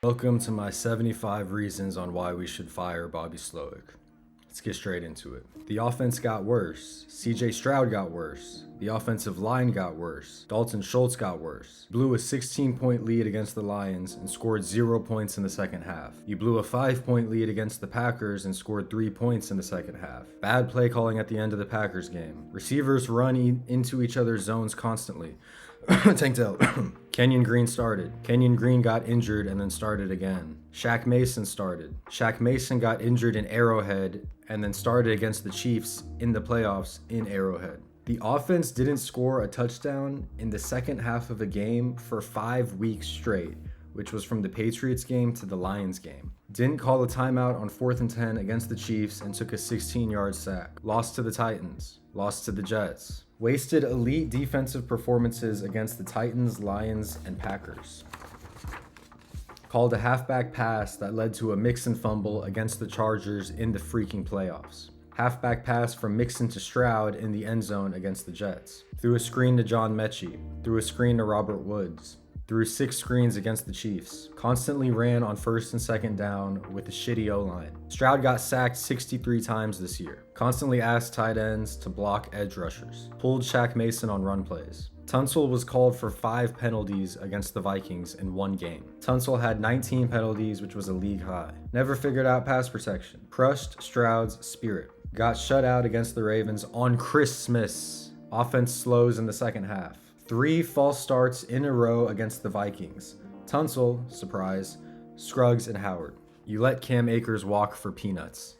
Welcome to my 75 reasons on why we should fire Bobby Slowik. Let's get straight into it. The offense got worse. CJ Stroud got worse. The offensive line got worse. Dalton Schultz got worse. Blew a 16-point lead against the Lions and scored 0 points in the second half. You blew a 5-point lead against the Packers and scored 3 points in the second half. Bad play calling at the end of the Packers game. Receivers run into each other's zones constantly. Tanked out. Kenyon Green started. Kenyon Green got injured and then started again. Shaq Mason started. Shaq Mason got injured in Arrowhead and then started against the Chiefs in the playoffs in Arrowhead. The offense didn't score a touchdown in the second half of a game for 5 weeks straight, which was from the Patriots game to the Lions game. Didn't call a timeout on 4th and 10 against the Chiefs and took a 16-yard sack. Lost to the Titans. Lost to the Jets. Wasted elite defensive performances against the Titans, Lions, and Packers. Called a halfback pass that led to a Mixon fumble against the Chargers in the freaking playoffs. Halfback pass from Mixon to Stroud in the end zone against the Jets. Threw a screen to John Mechie. Threw a screen to Robert Woods. Threw 6 screens against the Chiefs. Constantly ran on 1st and 2nd down with a shitty O-line. Stroud got sacked 63 times this year. Constantly asked tight ends to block edge rushers. Pulled Shaq Mason on run plays. Tunsil was called for 5 penalties against the Vikings in 1 game. Tunsil had 19 penalties, which was a league high. Never figured out pass protection. Crushed Stroud's spirit. Got shut out against the Ravens on Christmas. Offense slows in the second half. 3 false starts in a row against the Vikings. Tunsil, surprise, Scruggs, and Howard. You let Cam Akers walk for peanuts.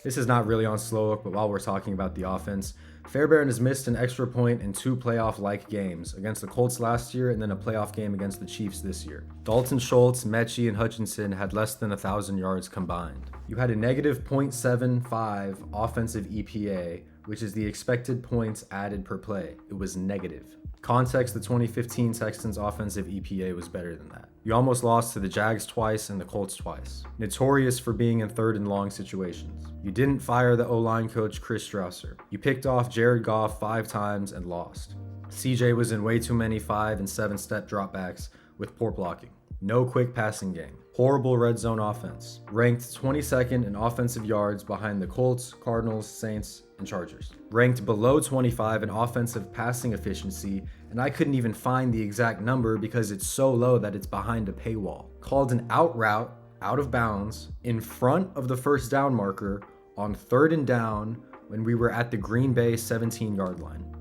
This is not really on Slowick, but while we're talking about the offense, Fairbairn has missed an extra point in 2 playoff-like games, against the Colts last year and then a playoff game against the Chiefs this year. Dalton Schultz, Mechie, and Hutchinson had less than 1,000 yards combined. You had a negative .75 offensive EPA, which is the expected points added per play. It was negative. Context, the 2015 Texans offensive EPA was better than that. You almost lost to the Jags twice and the Colts twice. Notorious for being in 3rd and long situations. You didn't fire the O-line coach Chris Strausser. You picked off Jared Goff 5 times and lost. CJ was in way too many 5 and 7-step dropbacks with poor blocking. No quick passing game. Horrible red zone offense. Ranked 22nd in offensive yards behind the Colts, Cardinals, Saints, and Chargers. Ranked below 25 in offensive passing efficiency, and I couldn't even find the exact number because it's so low that it's behind a paywall. Called an out route, out of bounds, in front of the first down marker on 3rd and down when we were at the Green Bay 17-yard line.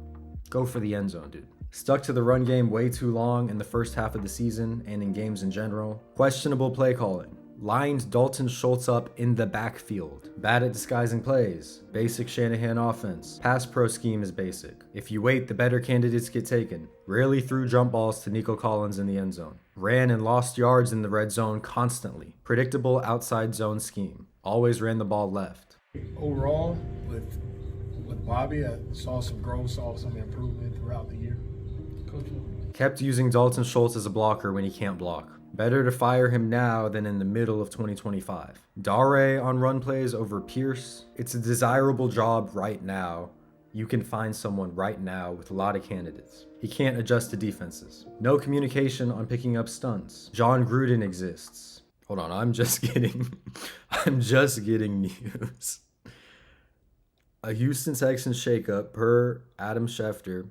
Go for the end zone, dude. Stuck to the run game way too long in the first half of the season and in games in general. Questionable play calling. Lined Dalton Schultz up in the backfield. Bad at disguising plays. Basic Shanahan offense. Pass pro scheme is basic. If you wait, the better candidates get taken. Rarely threw jump balls to Nico Collins in the end zone. Ran and lost yards in the red zone constantly. Predictable outside zone scheme. Always ran the ball left. Overall, with Bobby, I saw some growth, saw some improvement throughout the year. Kept using Dalton Schultz as a blocker when he can't block. Better to fire him now than in the middle of 2025. Dare on run plays over Pierce. It's a desirable job right now. You can find someone right now with a lot of candidates. He can't adjust to defenses. No communication on picking up stunts. John Gruden exists. Hold on, I'm just getting news. A Houston Texans shakeup per Adam Schefter,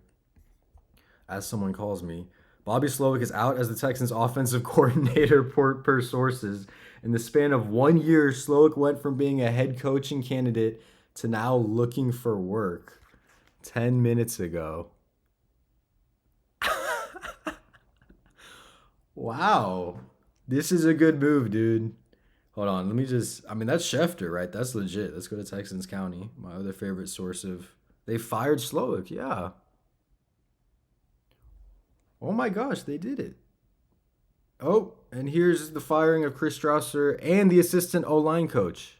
as someone calls me. Bobby Slowik is out as the Texans offensive coordinator per sources. In the span of 1 year, Slowik went from being a head coaching candidate to now looking for work 10 minutes ago. Wow. This is a good move, dude. Hold on, that's Schefter, right? That's legit. Let's go to Texans County, my other favorite source of... They fired Slowik, yeah. Oh my gosh, they did it. Oh, and here's the firing of Chris Strausser and the assistant O-line coach.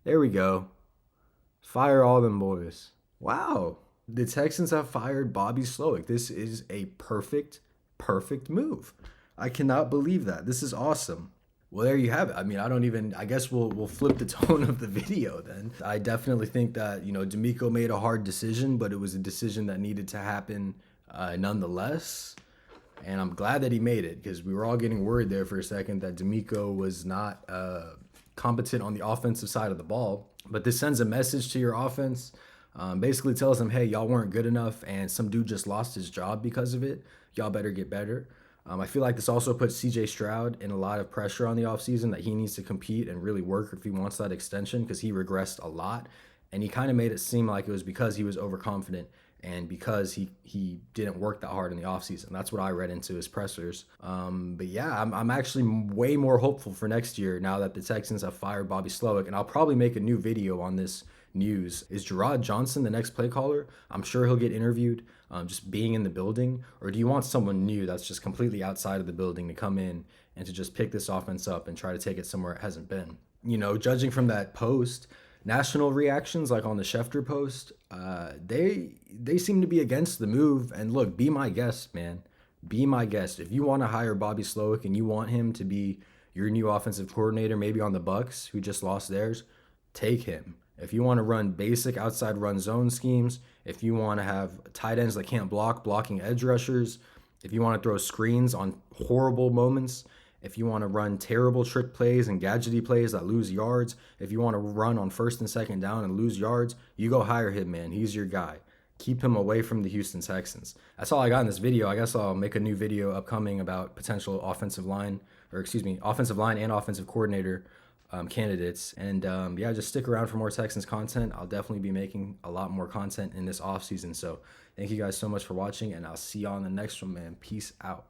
There we go. Fire all them boys. Wow. The Texans have fired Bobby Slowik. This is a perfect move. I cannot believe that. This is awesome. Well, there you have it. I guess we'll flip the tone of the video then. I definitely think that, D'Amico made a hard decision, but it was a decision that needed to happen nonetheless. And I'm glad that he made it because we were all getting worried there for a second that D'Amico was not competent on the offensive side of the ball. But this sends a message to your offense. Basically tells them, hey, y'all weren't good enough and some dude just lost his job because of it. Y'all better get better. I feel like this also puts CJ Stroud in a lot of pressure on the offseason that he needs to compete and really work if he wants that extension because he regressed a lot. And he kind of made it seem like it was because he was overconfident and because he didn't work that hard in the offseason. That's what I read into his pressers. But yeah, I'm actually way more hopeful for next year now that the Texans have fired Bobby Slowick. And I'll probably make a new video on this news. Is Gerard Johnson the next play caller? I'm sure he'll get interviewed just being in the building. Or do you want someone new that's just completely outside of the building to come in and to just pick this offense up and try to take it somewhere it hasn't been? You know, judging from that post, national reactions like on the Schefter post, they seem to be against the move. And look, be my guest, man. Be my guest. If you want to hire Bobby Slowick and you want him to be your new offensive coordinator, maybe on the Bucks, who just lost theirs, take him. If you want to run basic outside run zone schemes, if you want to have tight ends that can't block, blocking edge rushers, if you want to throw screens on horrible moments, if you want to run terrible trick plays and gadgety plays that lose yards, if you want to run on first and second down and lose yards, you go hire him, man. He's your guy. Keep him away from the Houston Texans. That's all I got in this video. I guess I'll make a new video upcoming about potential offensive line and offensive coordinator candidates. And yeah, just stick around for more Texans content. I'll definitely be making a lot more content in this offseason. So thank you guys so much for watching, and I'll see you on the next one, man. Peace out.